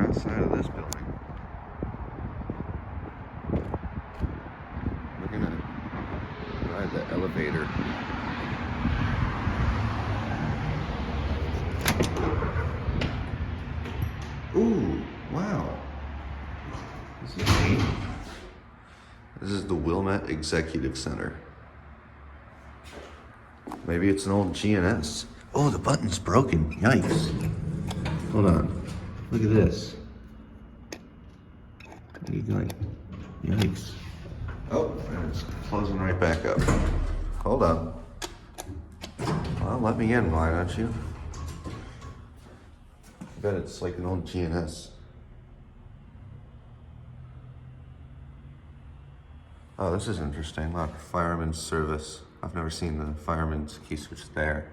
outside of this building. We're gonna ride the elevator. Ooh, wow. This is neat. This is the Wilmette Executive Center. Maybe it's an old GNS. Oh, the button's broken. Yikes. Hold on. Look at this. What are you doing? Yikes. Oh, and it's closing right back up. Hold on. Well, let me in, why don't you? I bet it's like an old GNS. Oh, this is interesting. Look, fireman's service. I've never seen the fireman's key switch there.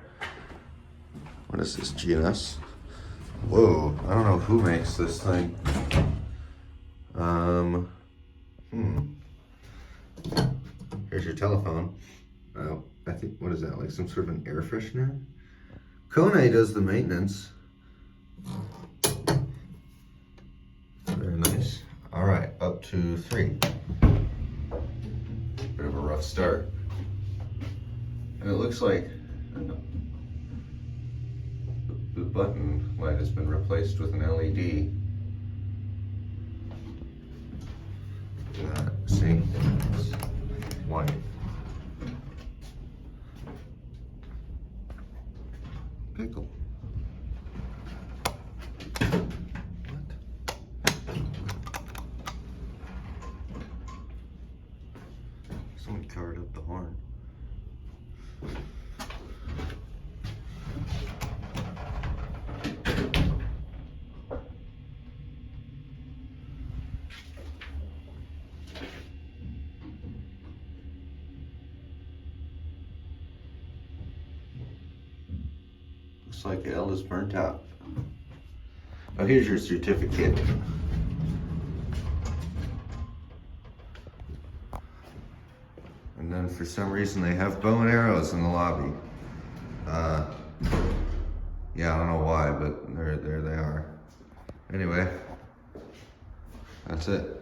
What is this, GNS? Whoa, I don't know who makes this thing. Here's your telephone. Oh, I think, what is that, like some sort of an air freshener? Colley does the maintenance. Very nice. All right, up to 3. Bit of a rough start. And it looks like the button light has been replaced with an LED. Look at that, see? It's white. Pickle. What? Someone covered up the horn. Looks like L is burnt out. Oh, here's your certificate. And then for some reason they have bow and arrows in the lobby. Yeah, I don't know why, but there they are. Anyway, that's it.